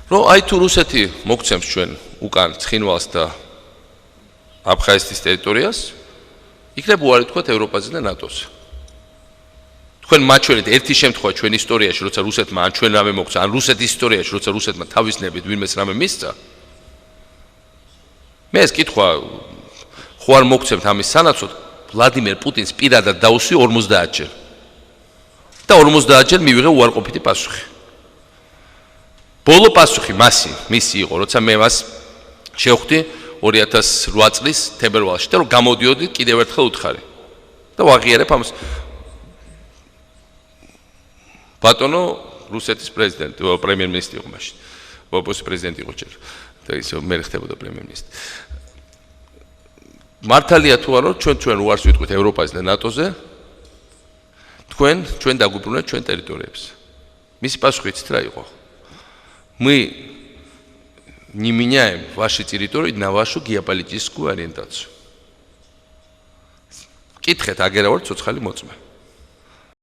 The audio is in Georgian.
რომ აი თუ რუსეთი მოგცემს ჩვენ უკან ცხინვალს და აფხაზეთის ტერიტორიას, იქნებ უარი თქვათ ევროპაზე და ნატოზე. თქვენ მაჩვენეთ ერთი შემთხვევა ჩვენ ისტორიაში, როცა რუსეთმა ან ჩვენ რამე მოგცა, ან რუსეთის ისტორიაში, როცა რუსეთმა თავის ნებით ვინმეს რამე მისცა. მე ეს კითხვა ხო არ მოგცემთ ამის სანაცვლოდ, ვლადიმერ პუტინს პირადად დაუსვი 50 ჯერ. და 50 ჯერ მივიღე უარყოფითი პასუხი. ბოლო პასუხი მისი იყო, როცა მე მას შევხვდი 2008 წლის თებერვალში და რომ გამოდიოდი კიდევ ერთხელ უთხარი. და ვაღიარებ ამას. ბატონო რუსეთის პრეზიდენტი, პრემიერ-მინისტრი იყო მაშინ. ოპოზიციის პრეზიდენტი იყო ჯერ. და ისე მე ხდებოდა პრემიერ-მინისტრი. მართალია თუ არა, ჩვენ უარს ვიტყვით ევროპაზე და ნატოზე. ჩვენ დაგვიბრუნეთ ჩვენ ტერიტორიებს. მისი პასუხი იცით რა იყო? Мы не меняем ваши территории на вашу геополитическую ориентацию. Კითხეთ აგერავად ცოცხალი მოწმე.